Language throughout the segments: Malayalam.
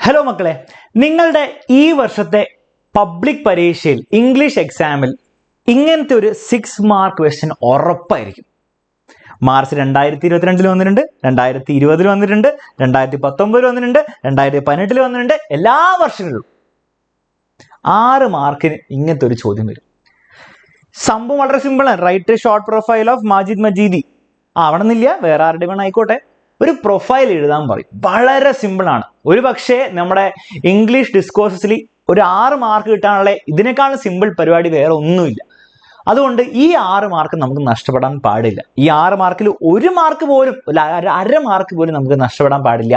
ഹലോ മക്കളെ, നിങ്ങളുടെ ഈ വർഷത്തെ പബ്ലിക് പരീക്ഷയിൽ ഇംഗ്ലീഷ് എക്സാമിൽ ഇങ്ങനത്തെ ഒരു 6 മാർക്ക് ക്വസ്റ്റ്യൻ ഉറപ്പായിരിക്കും. മാർച്ച് 2022 വന്നിട്ടുണ്ട്, 2020 വന്നിട്ടുണ്ട്, 2019 വന്നിട്ടുണ്ട്, 2018 വന്നിട്ടുണ്ട്. എല്ലാ വർഷങ്ങളിലും 6 മാർക്കിന് ഇങ്ങനത്തെ ഒരു ചോദ്യം വരും. സംഭവം വളരെ സിമ്പിളാണ്. Write short profile of Majid മജീദി. അവിടെ നിന്നില്ല, വേറെ ആരുടെ വേണം ആയിക്കോട്ടെ, ഒരു പ്രൊഫൈൽ എഴുതാൻ പറയും. വളരെ സിമ്പിളാണ്. ഒരു പക്ഷേ നമ്മുടെ ഇംഗ്ലീഷ് ഡിസ്കോഴ്സസിൽ ഒരു 6 മാർക്ക് കിട്ടാനുള്ള ഇതിനേക്കാളും സിമ്പിൾ പരിപാടി വേറെ ഒന്നുമില്ല. അതുകൊണ്ട് ഈ 6 മാർക്ക് നമുക്ക് നഷ്ടപ്പെടാൻ പാടില്ല. ഈ 6 മാർക്കിൽ 1 മാർക്ക് പോലും, അര മാർക്ക് പോലും നമുക്ക് നഷ്ടപ്പെടാൻ പാടില്ല.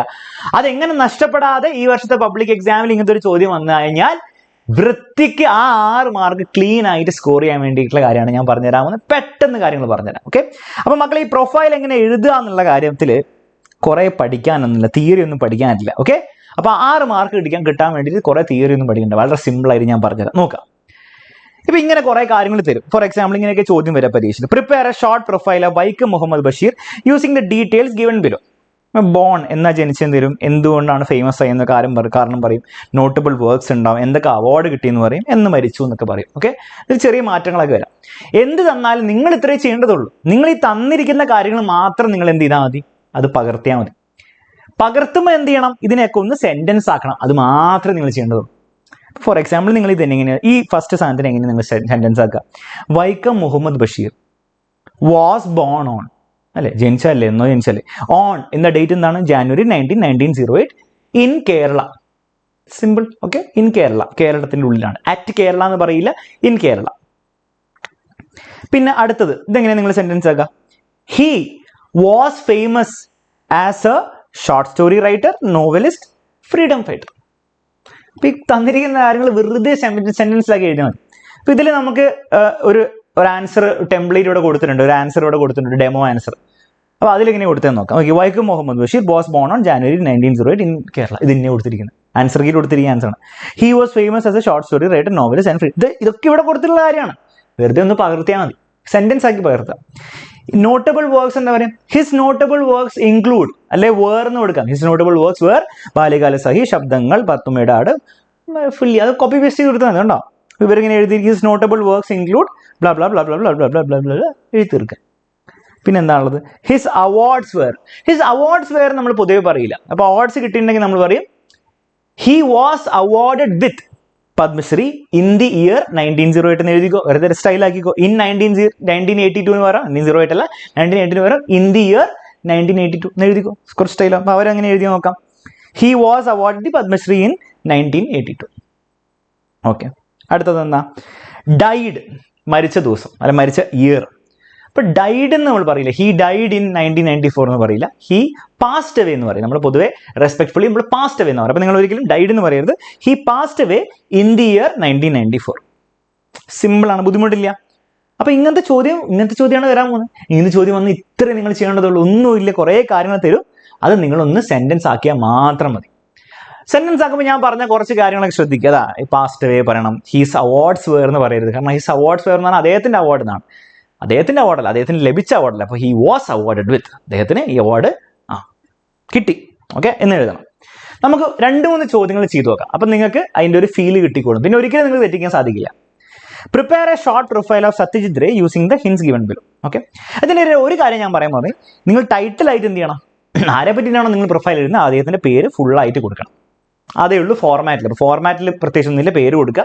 അതെങ്ങനെ നഷ്ടപ്പെടാതെ ഈ വർഷത്തെ പബ്ലിക് എക്സാമിൽ ഇങ്ങനത്തെ ഒരു ചോദ്യം വന്നു കഴിഞ്ഞാൽ വൃത്തിക്ക് ആ 6 മാർക്ക് ക്ലീൻ ആയിട്ട് സ്കോർ ചെയ്യാൻ വേണ്ടിയിട്ടുള്ള കാര്യമാണ് ഞാൻ പറഞ്ഞുതരാമെന്ന്. പെട്ടെന്ന് കാര്യങ്ങൾ പറഞ്ഞുതരാം. ഓക്കെ, അപ്പൊ മക്കളെ, ഈ പ്രൊഫൈൽ എങ്ങനെ എഴുതുക എന്നുള്ള കാര്യത്തിൽ കുറെ പഠിക്കാനൊന്നുമില്ല, തിയറി ഒന്നും പഠിക്കാനില്ല. ഓക്കെ, അപ്പൊ 6 മാർക്ക് കിട്ടാൻ വേണ്ടിയിട്ട് കുറെ തിയറി ഒന്നും പഠിക്കണ്ട. വളരെ സിമ്പിൾ ആയിട്ട് ഞാൻ പറഞ്ഞുതരാം. നോക്കാം. ഇപ്പൊ ഇങ്ങനെ കുറെ കാര്യങ്ങൾ തരും. ഫോർ എക്സാമ്പിൾ, ഇങ്ങനെയൊക്കെ ചോദ്യം വരാം പരീക്ഷയിൽ. Prepare a short profile of Vaikom Muhammad Basheer using the details given below. Born എന്നാ ജനിച്ചെന്ന് തരും, എന്തുകൊണ്ടാണ് ഫേമസ് ആയി എന്ന കാരണം പറയും, നോട്ടബിൾ വർക്ക്സ് ഉണ്ടാവും, എന്തൊക്കെ അവാർഡ് കിട്ടിയെന്ന് പറയും, എന്ന് മരിച്ചു എന്നൊക്കെ പറയും. ഓക്കെ, ഇതിൽ ചെറിയ മാറ്റങ്ങളൊക്കെ വരാം. എന്ത് തന്നാലും നിങ്ങൾ ഇത്രേ ചെയ്യേണ്ടതുള്ളൂ. നിങ്ങൾ ഈ തന്നിരിക്കുന്ന കാര്യങ്ങൾ മാത്രം നിങ്ങൾ എന്ത് ചെയ്താൽ മതി, അത് പകർത്തിയാൽ മതി. പകർത്തുമ്പോൾ എന്ത് ചെയ്യണം, ഇതിനെയൊക്കെ ഒന്ന് സെന്റൻസ് ആക്കണം. അത് മാത്രമേ നിങ്ങൾ ചെയ്യേണ്ടതുള്ളൂ. ഫോർ എക്സാമ്പിൾ, നിങ്ങൾ ഇത് എങ്ങനെ ഈ ഫസ്റ്റ് സാധനത്തിന് എങ്ങനെ നിങ്ങൾ സെന്റൻസ് ആക്കുക? Vaikom Muhammad Basheer was born on, അല്ലെ, ജനിച്ചല്ലേ, എന്നോ ജനിച്ചല്ലേ. ഓൺ എന്ന ഡേറ്റ് എന്താണ്? January 1908 in Kerala. Simple. Okay, in Kerala, കേരളത്തിന്റെ ഉള്ളിലാണ്. അറ്റ് കേരള എന്ന് പറയില്ല, ഇൻ കേരള. പിന്നെ അടുത്തത് ഇതെങ്ങനെ നിങ്ങൾ സെന്റൻസ് ആക്കുക? He was famous as a short story writer, novelist, freedom fighter. അപ്പൊ ഈ തന്നിരിക്കുന്ന കാര്യങ്ങൾ വെറുതെ സെന്റൻസിലാക്കി എഴുതിയാൽ മതി. അപ്പൊ ഇതിൽ നമുക്ക് ഒരു ആൻസർ ടെംപ്ലേറ്റ് ഇവിടെ കൊടുത്തിട്ടുണ്ട്, ഒരു ആൻസർ ഇവിടെ കൊടുത്തിട്ടുണ്ട്, ഡെമോ ആൻസർ. അപ്പൊ അതിലെങ്ങനെ കൊടുത്തെന്ന് നോക്കാം. Okay, Vaikom Muhammad Basheer was born on January 1908 in Kerala. ഇത് തന്നെ കൊടുത്തിരിക്കുന്നത് ആൻസർ കീ കൊടുത്തിരിക്കുന്ന ആൻസർ ആണ്. He was famous as a short story writer, novelist and free. ഇതൊക്കെ ഇവിടെ കൊടുത്തിട്ടുള്ള കാര്യമാണ്. വെറുതെ ഒന്ന് പകർത്തിയാൽ മതി, സെന്റൻസ് ആക്കി പകർത്താം. നോട്ടബിൾ വർക്ക്സ് എന്താ പറയുക? ഹിസ് നോട്ടബിൾ വർക്ക്സ് ഇൻക്ലൂഡ്, അല്ലെ വേർ എന്ന് കൊടുക്കാം. ഹിസ് നോട്ടബിൾ വർക്ക്സ് വേർ ബാല്യകാല സഹി, ശബ്ദങ്ങൾ, പത്തുമ്മയുടെ ആട്, ഫുള്ളി അത് കോപ്പി പേസ്റ്റ് ചെയ്ത് കൊടുത്താൽ മതി. ഉണ്ടോ? ഇവരിങ്ങനെ എഴുതിയിരിക്കും, his notable works include blah blah blah blah blah blah blah blah blah എഴുതി തീർക്കുക. പിന്നെ എന്താണുള്ളത്? His awards were. His awards were നമ്മൾ പൊതുവെ പറയില്ല. അപ്പൊ അവാർഡ്സ് കിട്ടിയിട്ടുണ്ടെങ്കിൽ നമ്മൾ പറയും he was awarded with Padmashri in the year 1908 എന്ന് എഴുതിക്കോ. വെറുതെ സ്റ്റൈൽ ആക്കിക്കോ. ഇൻ 1982 എന്ന് പറയാം, 1908 അല്ല, 1980 പറയാം. ഇൻ ദി ഇയർ 1982 എന്ന് എഴുതിക്കോ, കുറച്ച് സ്റ്റൈലാണ്. അപ്പൊ അവരങ്ങനെ എഴുതി നോക്കാം. He was awarded the Padmashri in 1982. Okay, അടുത്തത് എന്താ? ഡൈഡ്, മരിച്ച ദിവസം, അല്ല മരിച്ച ഇയർ. അപ്പൊ ഡൈഡ് എന്ന് നമ്മൾ പറയില്ല. ഹി ഡൈഡ് ഇൻ 1994 എന്ന് പറയില്ല. ഹി പാസ്റ്റ് അവേ എന്ന് പറയും. നമ്മൾ പൊതുവെ റെസ്പെക്ട്ഫുള്ളി നമ്മൾ പാസ്റ്റ് അവേ എന്ന് പറയും. അപ്പൊ നിങ്ങൾ ഒരിക്കലും ഡൈഡ് എന്ന് പറയരുത്. He past away in the year 1994. Simple ആണ്, ബുദ്ധിമുട്ടില്ല. അപ്പൊ ഇങ്ങനത്തെ ചോദ്യമാണ് വരാൻ പോകുന്നത്. ഇങ്ങനത്തെ ചോദ്യം വന്ന് ഇത്ര നിങ്ങൾ ചെയ്യേണ്ടതുള്ളൂ, ഒന്നുമില്ല. കുറെ കാര്യങ്ങൾ തരും, അത് നിങ്ങളൊന്ന് സെന്റൻസ് ആക്കിയാൽ മാത്രം മതി. സെന്റൻസ് ആക്കുമ്പോൾ ഞാൻ പറഞ്ഞ കുറച്ച് കാര്യങ്ങളൊക്കെ ശ്രദ്ധിക്കുക. അതാ, പാസ്റ്റ് അവേ പറയണം. ഹീസ് അവാർഡ്സ് വേർ എന്ന് പറയരുത്. കാരണം ഹീസ് അവാർഡ്സ് വേർ എന്ന് പറഞ്ഞാൽ അദ്ദേഹത്തിന്റെ അവാർഡ് എന്നാണ്. അദ്ദേഹത്തിന്റെ അവാർഡല്ല, അദ്ദേഹത്തിന് ലഭിച്ച അവാർഡല്ല. അപ്പൊ ഹി വാസ് അവാർഡഡ് വിത്ത്, അദ്ദേഹത്തിന് ഈ അവാർഡ് കിട്ടി. ഓക്കെ എന്ന് എഴുതണം. നമുക്ക് 2-3 ചോദ്യങ്ങൾ ചെയ്തു നോക്കാം. അപ്പൊ നിങ്ങൾക്ക് അതിന്റെ ഒരു ഫീൽ കിട്ടിക്കോളും. പിന്നെ ഒരിക്കലും നിങ്ങൾക്ക് തെറ്റിക്കാൻ സാധിക്കില്ല. Prepare a short profile of Satyajit Ray using the hints given below. Okay, അതിന്റെ ഒരു കാര്യം ഞാൻ പറയാൻ പറഞ്ഞു. നിങ്ങൾ ടൈറ്റിൽ ആയിട്ട് എന്ത് ചെയ്യണം? ആരെ പറ്റിയിട്ടാണോ നിങ്ങൾ പ്രൊഫൈൽ എഴുതുന്നത് അദ്ദേഹത്തിന്റെ പേര് ഫുള്ളായിട്ട് കൊടുക്കണം. അതേ ഉള്ളൂ ഫോർമാറ്റിൽ പ്രത്യേകിച്ച് ഒന്നുമില്ല. പേര് കൊടുക്കുക,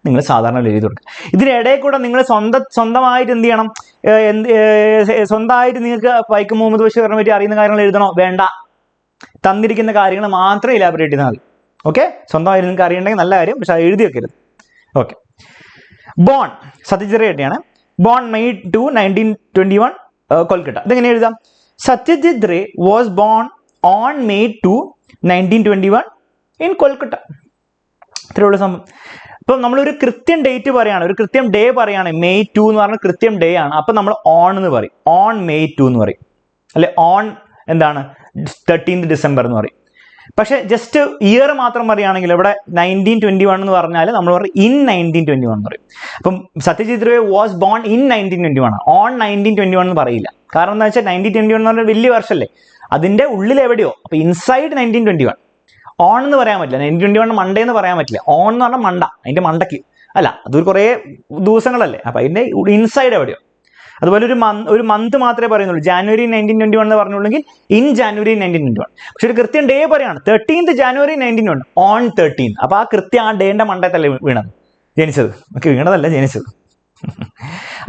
നിങ്ങൾ സാധാരണ എഴുതി കൊടുക്കുക. ഇതിനിടയിൽ കൂടെ നിങ്ങൾ സ്വന്തമായിട്ട് എന്ത് ചെയ്യണം? സ്വന്തമായിട്ട് നിങ്ങൾക്ക് വൈക്കം മുഹമ്മദ് ബഷീറിനെ പറ്റി അറിയുന്ന കാര്യങ്ങൾ എഴുതണോ? വേണ്ട. തന്നിരിക്കുന്ന കാര്യങ്ങൾ മാത്രം ഇലാബറേറ്റ് ചെയ്താൽ മതി. ഓക്കെ, സ്വന്തമായിട്ട് നിങ്ങൾക്ക് അറിയണമെങ്കിൽ നല്ല കാര്യം, പക്ഷെ അത് എഴുതി വെക്കരുത്. ഓക്കെ, ബോൺ സത്യജിത് റേ ആണ്. Born May 2, 1921 Kolkata. ഇതെങ്ങനെ എഴുതാം? Satyajit Ray was born on May 2, 1921 in Kolkata. ഇത്രയുള്ള സംഭവം. ഇപ്പം നമ്മളൊരു കൃത്യം ഡേറ്റ് പറയാണ്, ഒരു കൃത്യം ഡേ പറയാണ്. മെയ് 2 എന്ന് പറഞ്ഞാൽ കൃത്യം ഡേ ആണ്. അപ്പൊ നമ്മൾ ഓൺ എന്ന് പറയും. ഓൺ മെയ് 2 എന്ന് പറയും, അല്ലെ ഓൺ എന്താണ് 13th ഡിസംബർ എന്ന് പറയും. പക്ഷെ ജസ്റ്റ് ഇയർ മാത്രം പറയുകയാണെങ്കിൽ ഇവിടെ 1921 എന്ന് പറഞ്ഞാൽ നമ്മൾ പറയും ഇൻ 1921 എന്ന് പറയും. അപ്പം Satyajit Ray was born in 1921, on 1921 എന്ന് പറയില്ല. കാരണം എന്താ വെച്ചാൽ 1921 എന്ന് പറഞ്ഞാൽ വലിയ വർഷമല്ലേ, അതിന്റെ ഉള്ളിൽ എവിടെയോ. അപ്പൊ ഇൻസൈഡ് 1921, ഓൺ എന്ന് പറയാൻ പറ്റില്ല, 1921 മൺഡേ എന്ന് പറയാൻ പറ്റില്ല. ഓൺ എന്ന് പറഞ്ഞാൽ മണ്ട, അതിന്റെ മണ്ടയ്ക്ക് അല്ല, അതൊരു കുറേ ദിവസങ്ങളല്ലേ, അപ്പൊ അതിന്റെ ഇൻസൈഡ് എവിടെയോ. അതുപോലെ ഒരു മന്ത് മാത്രമേ പറയുന്നുള്ളൂ. ജാനുവരി 1921 എന്ന് പറഞ്ഞുള്ളെങ്കിൽ ഇൻ ജാനുവരി 1921. പക്ഷെ ഒരു കൃത്യം ഡേ പറയാണ് 13th January 1921 ഓൺ 13th. അപ്പൊ ആ കൃത്യം ആ ഡേന്റെ മണ്ടത്തല്ലേ വീണത്, ജനിച്ചത്. ഓക്കെ, വീണതല്ല, ജനിച്ചത്.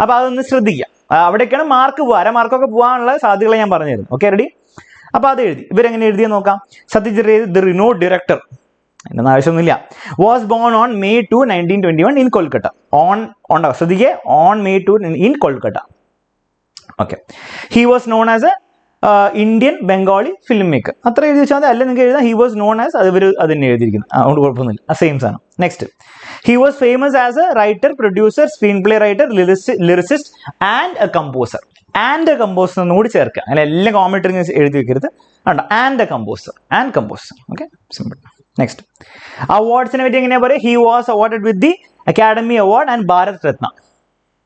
അപ്പൊ അതൊന്ന് ശ്രദ്ധിക്കുക. അവിടേക്കാണ് മാർക്ക് പോവുക, അരമാർക്കൊക്കെ പോകാനുള്ള സാധ്യതകൾ ഞാൻ പറഞ്ഞിരുന്നു. Okay, ready? അപ്പൊ അത് എഴുതി. ഇവരെങ്ങനെ എഴുതിയെന്ന് നോക്കാം. Satyajit Ray the renowned director, അതിനൊന്നും ആവശ്യമൊന്നുമില്ല. Was born on May 2, 1921 in Kolkata. On ഉണ്ടാവും, ശ്രദ്ധിക്കുക, on May 2 in Kolkata. Okay. He was known as an Indian Bengali film maker. അത്ര എഴുതി വെച്ചാൽ മതി. അല്ല നിങ്ങൾക്ക് എഴുതാം ഹി വാസ് നോൺ ആസ്, അത് അത് തന്നെ എഴുതിയിരിക്കുന്നത്, അതുകൊണ്ട് കുഴപ്പമൊന്നുമില്ല, ആ സെയിം സാധനം. Next, he was famous as a writer, producer, screenplay writer, lyricist and a composer. And a composer എന്നോട് ചേർക്കുക, അങ്ങനെ എല്ലാം കോമൻറ്ററി എഴുതി വെക്കരുത്. വേണ്ട, and a composer, and composer. Okay, simple. Next, അവാർഡ്സിനെ പറ്റി എങ്ങനെയാ പറയുക? He was awarded with the Academy Award and Bharat Ratna.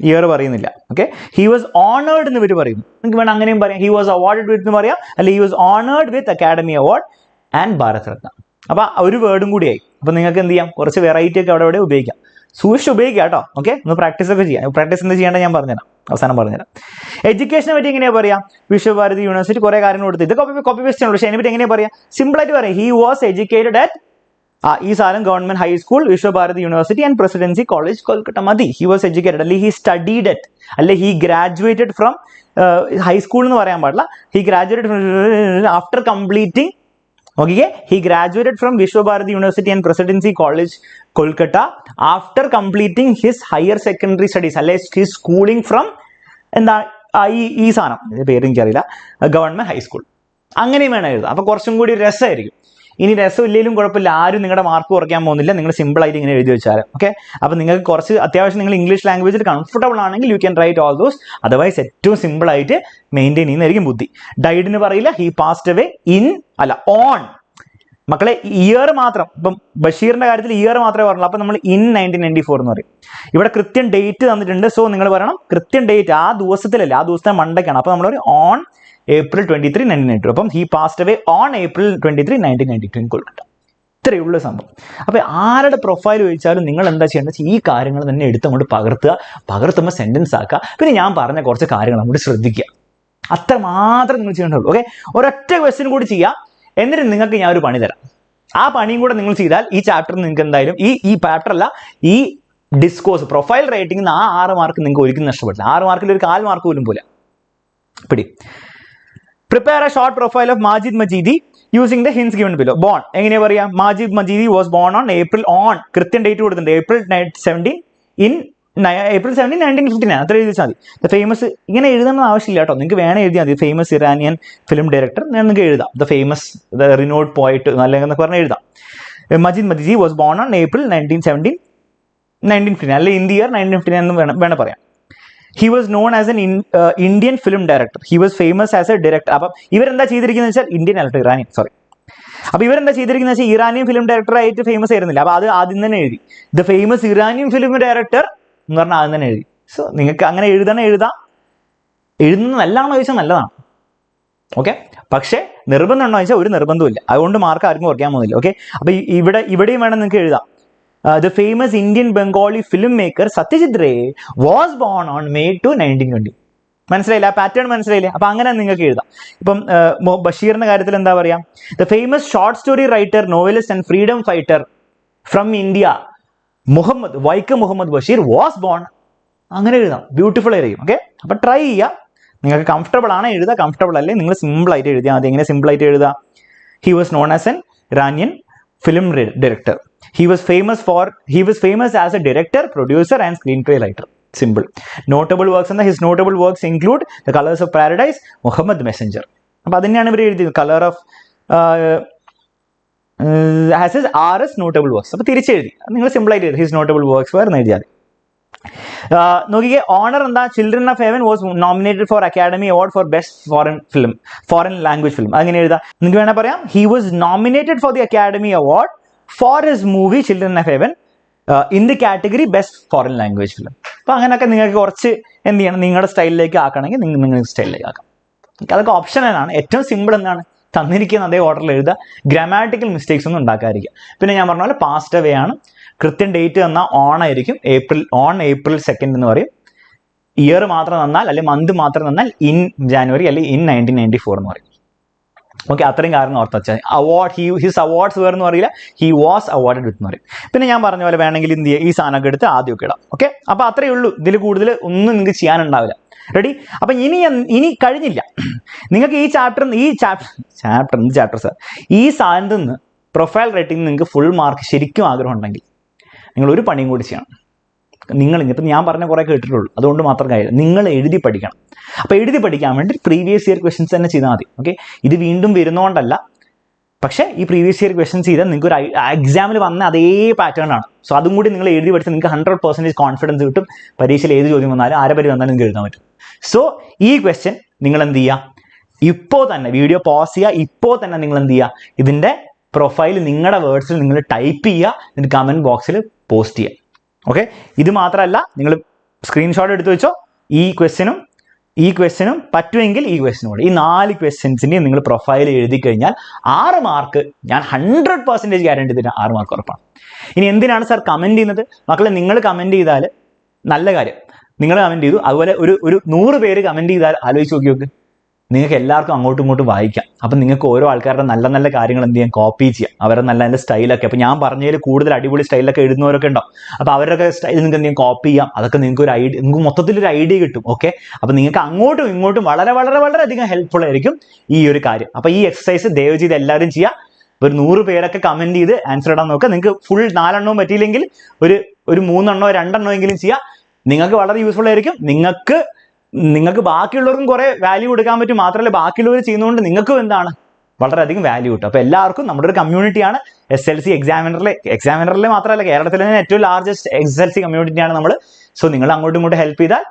Year പറയുന്നില്ല. ഓക്കെ, ഹി വാസ് ഓണേർഡ് എന്ന് ഇവർ പറയുന്നു. നിങ്ങൾക്ക് വേണം അങ്ങനെയും പറയാം, ഹി വാസ് അവാർഡഡ് വിത്ത് എന്ന് പറയാം, അല്ലെങ്കിൽ he was honoured with Academy Award and Bharat Ratna. അപ്പൊ ഒരു വേർഡും കൂടിയായി. അപ്പൊ നിങ്ങൾക്ക് എന്ത് ചെയ്യാം, കുറച്ച് വെറൈറ്റി ഒക്കെ അവിടെ ഉപയോഗിക്കാം. സൂക്ഷിച്ച് ഉപയോഗിക്കാം കേട്ടോ. ഓക്കെ, ഒന്ന് പ്രാക്ടീസ് ഒക്കെ ചെയ്യാം. പ്രാക്ടീസ് എന്താ ചെയ്യേണ്ടത് ഞാൻ പറഞ്ഞുതരാം, അവസാനം പറഞ്ഞുതരാം. എഡ്യൂക്കേഷനെ പറ്റി എങ്ങനെയാ പറയാം? വിശ്വഭാരതി യൂണിവേഴ്സിറ്റി കുറേ കാര്യങ്ങൾ കൊടുത്ത് ഇത് കോപ്പി പേസ്റ്റ് ആണ്. പക്ഷേ അതിനെ പറ്റി എങ്ങനെയാ പറയാം? സിമ്പിൾ ആയിട്ട് പറയാം, ഹി വാസ് എഡ്യൂക്കേറ്റഡ് അറ്റ് ഈ സാധനം government high school, Visvabharati university and presidency college Kolkata. മതി. ഹി വാസ് എഡ്യൂക്കേറ്റഡ്, അല്ലെങ്കിൽ ഹി സ്റ്റഡീഡ് അറ്റ്, അല്ലെ ഹി ഗ്രാജുവേറ്റഡ് ഫ്രം ഹൈസ്കൂൾ എന്ന് പറയാൻ പാടില്ല. He graduated after completing. Okay, he graduated from Visvabharati university and presidency college Kolkata after completing his higher secondary studies, അല്ലെ ഹിസ് സ്കൂളിംഗ് ഫ്രം എന്താ ഈ സാധനം, പേര് എനിക്കറിയില്ല, ഗവൺമെന്റ് ഹൈസ്കൂൾ. അങ്ങനെയും വേണം എഴുതാം. അപ്പൊ കുറച്ചും കൂടി രസമായിരിക്കും. ഇനി രസം ഇല്ലെങ്കിലും കുഴപ്പമില്ല, ആരും നിങ്ങളുടെ മാർക്ക് കുറയ്ക്കാൻ പോകുന്നില്ല, നിങ്ങൾ സിമ്പിൾ ആയിട്ട് ഇങ്ങനെ എഴുതി വെച്ചാൽ. ഓക്കെ, അപ്പൊ നിങ്ങൾക്ക് കുറച്ച് അത്യാവശ്യം നിങ്ങൾ ഇംഗ്ലീഷ് ലാംഗ്വേജിൽ കംഫർട്ടബിൾ ആണെങ്കിൽ you can write all those. Otherwise ഏറ്റവും സിമ്പിൾ ആയിട്ട് മെയിൻറ്റെയിൻ ചെയ്യുന്നതായിരിക്കും ബുദ്ധി. ഡൈഡിന് പറയില്ല, ഹി പാസ്ഡ് അവേ ഇൻ, അല്ല ഓൺ. മക്കളെ, ഇയർ മാത്രം, ഇപ്പം ബഷീറിന്റെ കാര്യത്തിൽ ഇയർ മാത്രമേ പറഞ്ഞുള്ളൂ. അപ്പൊ നമ്മൾ ഇൻ 1994 എന്ന് പറയും. ഇവിടെ കൃത്യം ഡേറ്റ് തന്നിട്ടുണ്ട്. സോ നിങ്ങൾ പറയണം കൃത്യം ഡേറ്റ് ആ ദിവസത്തിലല്ല, ആ ദിവസത്തെ മണ്ടയ്ക്കാണ്. അപ്പൊ നമ്മൾ പറയും ഓൺ April 23, 1992. അപ്പം he passed away on April 23, 1992 in Kolkata. ഇത്രയേ ഉള്ളൂ സംഭവം. അപ്പൊ ആരുടെ പ്രൊഫൈൽ ചോദിച്ചാലും നിങ്ങൾ എന്താ ചെയ്യേണ്ടത്, ഈ കാര്യങ്ങൾ തന്നെ എടുത്തങ്ങോട്ട് പകർത്തുമ്പോൾ സെന്റൻസ് ആക്കുക. പിന്നെ ഞാൻ പറഞ്ഞ കുറച്ച് കാര്യങ്ങൾ അങ്ങോട്ട് ശ്രദ്ധിക്കുക. അത്ര മാത്രം നിങ്ങൾ ചെയ്യേണ്ടുള്ളൂ. ഓക്കെ, ഒരൊറ്റ ക്വസ്റ്റ്യൻ കൂടി ചെയ്യുക. എന്നിട്ട് നിങ്ങൾക്ക് ഞാൻ ഒരു പണി തരാം. ആ പണിയും കൂടെ നിങ്ങൾ ചെയ്താൽ ഈ ചാപ്റ്ററിൽ നിങ്ങൾക്ക് എന്തായാലും ഈ പാറ്റർ അല്ല, ഈ ഡിസ്കോഴ്സ് പ്രൊഫൈൽ റൈറ്റിംഗിന് ആ 6 മാർക്ക് നിങ്ങൾക്ക് ഒരിക്കലും നഷ്ടപ്പെടില്ല. 6 മാർക്കിൽ ഒരു 1/4 മാർക്ക് പോലും പോലെ പിടി. Prepare a short profile of Majid Majidi using the hints given below. Born എങ്ങനെയാ പറയാ? Majid Majidi was born on April on, കൃത്യം ഡേറ്റ് കൊടുത്തിട്ടുണ്ട്, April 17 in April 17, 1959. അത്ര എഴുതിച്ചാൽ മതി. ദ ഫേമസ്, ഇങ്ങനെ എഴുതണമെന്ന് ആവശ്യമില്ല കേട്ടോ, നിങ്ങൾക്ക് വേണേ എഴുതിയാൽ മതി. ഫേമസ് ഇറാനിയൻ ഫിലിം ഡയറക്ടർ നിങ്ങൾക്ക് എഴുതാം. ദ ഫേമസ് ദ റിനോഡ് പോയിറ്റ് എന്നൊക്കെ പറഞ്ഞാൽ എഴുതാം. Majeed മജീദി was born on April 1917, 1959, അല്ലെങ്കിൽ ഇൻ ദി ഇയർ 1959 എന്ന് വേണം പറയാം. He was known as an Indian film director. He was famous as a director. അപ്പം ഇവരെന്താ ചെയ്തിരിക്കുന്നത് വെച്ചാൽ ഇറാനിയൻ അപ്പൊ ഇവരെന്താ ചെയ്തിരിക്കുന്നത് വെച്ചാൽ ഇറാനിയൻ ഫിലിം ഡയറക്ടർ ആയിട്ട് ഫേമസ് ആയിരുന്നില്ല. അപ്പൊ അത് ആദ്യം തന്നെ എഴുതി, the famous Iranian film director എന്ന് പറഞ്ഞാൽ ആദ്യം തന്നെ എഴുതി. സോ നിങ്ങൾക്ക് അങ്ങനെ എഴുതുന്നത് നല്ലതാണോ ചോദിച്ചാൽ നല്ലതാണ്. ഓക്കെ, പക്ഷേ നിർബന്ധം ഉണ്ടോ ചോദിച്ചാൽ ഒരു നിർബന്ധമില്ല. അതുകൊണ്ട് മാർക്ക് ആർക്കും കുറയ്ക്കാൻ പോകുന്നില്ല. ഓക്കെ, അപ്പൊ ഇവിടെയും വേണം നിങ്ങൾക്ക് എഴുതാം. The famous Indian Bengali filmmaker Satyajit Ray was born on May 2, 1920. മനസ്സിലായില്ല? ആ പാറ്റേൺ മനസ്സിലായില്ലേ? അപ്പൊ അങ്ങനെ നിങ്ങൾക്ക് എഴുതാം. ഇപ്പം ബഷീറിന്റെ കാര്യത്തിൽ എന്താ പറയാ? The famous short story writer, novelist and freedom fighter from India Vaikom Muhammad Basheer was born. അങ്ങനെ എഴുതാം, ബ്യൂട്ടിഫുൾ ആയിരിക്കും. ഓക്കെ, അപ്പൊ ട്രൈ ചെയ്യുക. നിങ്ങൾക്ക് കംഫർട്ടബിൾ ആണ് എഴുതുക, കംഫർട്ടബിൾ അല്ലേ നിങ്ങൾ സിമ്പിൾ ആയിട്ട് എഴുതിയാൽ മതി. എങ്ങനെ സിമ്പിൾ ആയിട്ട് എഴുതുക? He was known as an Iranian film director. He was famous as a director, producer and screenplay writer. Simple. Notable works and his notable works include The Colors of Paradise, Muhammad Messenger. അപ്പോൾ അതിനെയാണ് ഇവർ എഴുതിയത്. Colour of has his RS notable works. അപ്പോൾ തിരിച്ചെഴുതി, നിങ്ങൾ സിമ്പിൾ ആയിട്ട് എഴുതി ഹിസ് നോട്ടബിൾ വർക്ക്സ് വേറെ എഴുതിയാൽ. നോക്കിക്കേ, ഓണർ എന്താ? Children of heaven was nominated four academy award for best foreign language film. അങ്ങനെ എഴുതാം. നിങ്ങൾക്ക് വേണേൽ പറയാം he was nominated for the Academy award for his movie children of heaven in the category best foreign language film. അപ്പൊ അങ്ങനെയൊക്കെ നിങ്ങൾക്ക് കുറച്ച് എന്ത് ചെയ്യണം, നിങ്ങളുടെ സ്റ്റൈലിലേക്ക് ആക്കണമെങ്കിൽ നിങ്ങൾക്ക് സ്റ്റൈലിലേക്ക് ആക്കാം. അതൊക്കെ ഓപ്ഷനാണ്. ഏറ്റവും സിമ്പിൾ എന്താണ്? തന്നിരിക്കുന്ന അതേ ഓർഡറിൽ എഴുതുക, ഗ്രാമാറ്റിക്കൽ മിസ്റ്റേക്സ് ഒന്നും ഉണ്ടാക്കാതിരിക്കുക. പിന്നെ ഞാൻ പറഞ്ഞ പോലെ പാസ്റ്റ് അവേ ആണ്, കൃത്യം ഡേറ്റ് തന്നാൽ ഓൺ ആയിരിക്കും, April 2 എന്ന് പറയും. ഇയർ മാത്രം തന്നാൽ അല്ലെങ്കിൽ മന്ത് മാത്രം തന്നാൽ ഇൻ ജാനുവരി അല്ലെങ്കിൽ ഇൻ 1994 എന്ന് പറയും. ഓക്കെ, അത്രയും കാര്യങ്ങൾ ഓർത്ത് വെച്ചാൽ ഹിസ് അവാർഡ്സ് വേറെ എന്ന് പറയില്ല, ഹി വാസ് അവാർഡഡ് വിത്ത് എന്ന് പറയും. പിന്നെ ഞാൻ പറഞ്ഞ പോലെ വേണമെങ്കിൽ എന്ത് ചെയ്യുക, ഈ സാധനമൊക്കെ എടുത്ത് ആദ്യമൊക്കെ ഇടാം. ഓക്കെ, അപ്പോൾ അത്രയേ ഉള്ളൂ, ഇതിൽ കൂടുതൽ ഒന്നും നിങ്ങൾക്ക് ചെയ്യാനുണ്ടാവില്ല. റെഡി? അപ്പം ഇനി കഴിഞ്ഞില്ല. നിങ്ങൾക്ക് ഈ ചാപ്റ്റർ സാർ ഈ സാധനത്തിൽ നിന്ന് പ്രൊഫൈൽ റൈറ്റിംഗ് നിങ്ങൾക്ക് ഫുൾ മാർക്ക് ശരിക്കും ആഗ്രഹം ഉണ്ടെങ്കിൽ നിങ്ങൾ ഒരു പണിയും കൂടി ചെയ്യണം. ഇപ്പം ഞാൻ പറഞ്ഞ കുറേ കേട്ടിട്ടുള്ളൂ, അതുകൊണ്ട് മാത്രം കാര്യം നിങ്ങൾ എഴുതി പഠിക്കണം. അപ്പോൾ എഴുതി പഠിക്കാൻ വേണ്ടി പ്രീവിയസ് ഇയർ ക്വസ്റ്റ്യൻസ് തന്നെ ചെയ്താൽ മതി. ഓക്കെ, ഇത് വീണ്ടും വരുന്നതുകൊണ്ടല്ല, പക്ഷേ ഈ പ്രീവിയസ് ഇയർ ക്വസ്റ്റ്യൻസ് ചെയ്താൽ നിങ്ങൾക്ക് ഒരു എക്സാമിൽ വന്ന അതേ പാറ്റേൺ ആണ്. സോ അതും കൂടി നിങ്ങൾ എഴുതി പഠിച്ചാൽ നിങ്ങൾക്ക് 100% കോൺഫിഡൻസ് കിട്ടും. പരീക്ഷയിൽ ഏത് ചോദ്യം വന്നാലും ആരെ വന്നാലും നിങ്ങൾക്ക് എഴുതാൻ പറ്റും. സോ ഈ ക്വസ്റ്റ്യൻ നിങ്ങൾ എന്ത് ചെയ്യുക, ഇപ്പോൾ തന്നെ വീഡിയോ പോസ് ചെയ്യുക, ഇപ്പോൾ തന്നെ നിങ്ങൾ എന്ത് ചെയ്യുക, ഇതിൻ്റെ പ്രൊഫൈൽ നിങ്ങളുടെ വേർഡ്സിൽ നിങ്ങൾ ടൈപ്പ് ചെയ്യുക, എന്നിട്ട് കമൻറ്റ് ബോക്സിൽ പോസ്റ്റ് ചെയ്യുക. ഓക്കെ, ഇത് മാത്രമല്ല, നിങ്ങൾ സ്ക്രീൻഷോട്ട് എടുത്ത് വെച്ചോ, ഈ ക്വസ്റ്റ്യനും പറ്റുമെങ്കിൽ ഈ ക്വസ്റ്റ്യനും കൂടെ, ഈ 4 ക്വസ്റ്റ്യൻസിൻ്റെയും നിങ്ങൾ പ്രൊഫൈൽ എഴുതി കഴിഞ്ഞാൽ 6 മാർക്ക് ഞാൻ 100% ഗ്യാരണ്ടി തരാം, 6 മാർക്ക് ഉറപ്പാണ്. ഇനി എന്തിനാണ് സാർ കമൻറ്റ് ചെയ്യുന്നത്? മക്കളെ, നിങ്ങൾ കമൻറ്റ് ചെയ്താൽ നല്ല കാര്യം, നിങ്ങൾ കമൻറ്റ് ചെയ്തു, അതുപോലെ ഒരു 100 പേര് കമൻറ്റ് ചെയ്താൽ ആലോചിച്ച് നോക്കി, നിങ്ങൾക്ക് എല്ലാവർക്കും അങ്ങോട്ടും ഇങ്ങോട്ടും വായിക്കാം. അപ്പം നിങ്ങൾക്ക് ഓരോ ആൾക്കാരുടെ നല്ല നല്ല കാര്യങ്ങൾ എന്ത് ചെയ്യാം, കോപ്പി ചെയ്യാം, അവരുടെ നല്ല സ്റ്റൈലൊക്കെ. അപ്പോൾ ഞാൻ പറഞ്ഞതിൽ കൂടുതൽ അടിപൊളി സ്റ്റൈലൊക്കെ എഴുതുന്നവരൊക്കെ ഉണ്ടാവും. അപ്പോൾ അവരുടെ സ്റ്റൈൽ നിങ്ങൾക്ക് എന്ത് ചെയ്യാം, കോപ്പി ചെയ്യാം. അതൊക്കെ നിങ്ങൾക്ക് നിങ്ങൾക്ക് മൊത്തത്തിലൊരു ഐഡിയ കിട്ടും. ഓക്കെ, അപ്പോൾ നിങ്ങൾക്ക് അങ്ങോട്ടും ഇങ്ങോട്ടും വളരെ വളരെ വളരെയധികം ഹെൽപ്ഫുൾ ആയിരിക്കും ഈ ഒരു കാര്യം. അപ്പോൾ ഈ എക്സസൈസ് ദയവ് ചെയ്ത് എല്ലാവരും ചെയ്യുക. ഒരു 100 പേരൊക്കെ കമൻറ്റ് ചെയ്ത് ആൻസർ ഇടാൻ നോക്കുക. നിങ്ങൾക്ക് ഫുൾ 4 എണ്ണവും പറ്റിയില്ലെങ്കിൽ ഒരു 3 എണ്ണോ 2 എണ്ണോ എങ്കിലും ചെയ്യുക. നിങ്ങൾക്ക് വളരെ യൂസ്ഫുൾ ആയിരിക്കും. നിങ്ങൾക്ക് ബാക്കിയുള്ളവർക്കും കുറേ വാല്യൂ കൊടുക്കാൻ പറ്റും. മാത്രമല്ല, ബാക്കിയുള്ളവർ ചെയ്യുന്നതുകൊണ്ട് നിങ്ങൾക്കും എന്താണ്, വളരെയധികം വാല്യൂ കിട്ടും. അപ്പോൾ എല്ലാവർക്കും നമ്മുടെ ഒരു കമ്മ്യൂണിറ്റിയാണ് SSLC എക്സാമിനറിലെ മാത്രമല്ല, കേരളത്തിലെ തന്നെ ഏറ്റവും ലാർജസ്റ്റ് SSLC കമ്മ്യൂണിറ്റിയാണ് നമ്മൾ. സോ നിങ്ങൾ അങ്ങോട്ടും ഇങ്ങോട്ടും ഹെൽപ്പ് ചെയ്താൽ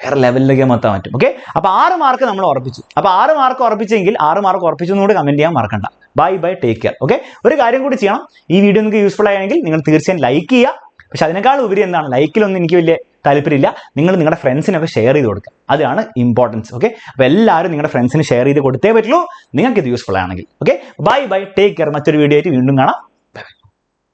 വേറെ ലെവലിലേക്ക് മൊത്തം പറ്റും. ഓക്കെ, അപ്പോൾ 6 മാർക്ക് നമ്മൾ ഉറപ്പിച്ചു. അപ്പോൾ 6 മാർക്ക് ഉറപ്പിച്ചെങ്കിൽ 6 മാർക്ക് ഉറപ്പിച്ചെന്നുകൂടി കമൻറ്റ് ചെയ്യാൻ മറക്കണ്ട. Bye take care. ഓക്കെ, ഒരു കാര്യം കൂടി ചെയ്യണം. ഈ വീഡിയോ നിങ്ങൾക്ക് യൂസ്ഫുൾ ആയെങ്കിൽ നിങ്ങൾ തീർച്ചയായും ലൈക്ക് ചെയ്യുക. പക്ഷെ അതിനേക്കാൾ ഉപരി എന്താണ്, ലൈക്കിലൊന്നും എനിക്ക് വലിയ താല്പര്യമില്ല. നിങ്ങൾ നിങ്ങളുടെ ഫ്രണ്ട്സിനൊക്കെ ഷെയർ ചെയ്ത് കൊടുക്കുക, അതാണ് ഇമ്പോർട്ടൻസ്. ഓക്കെ, അപ്പോൾ എല്ലാവരും നിങ്ങളുടെ ഫ്രണ്ട്സിന് ഷെയർ ചെയ്ത് കൊടുത്തേ പറ്റുള്ളൂ നിങ്ങൾക്ക് ഇത് യൂസ്ഫുൾ ആണെങ്കിൽ. Okay, bye take care. മറ്റൊരു വീഡിയോ ആയിട്ട് വീണ്ടും കാണാം.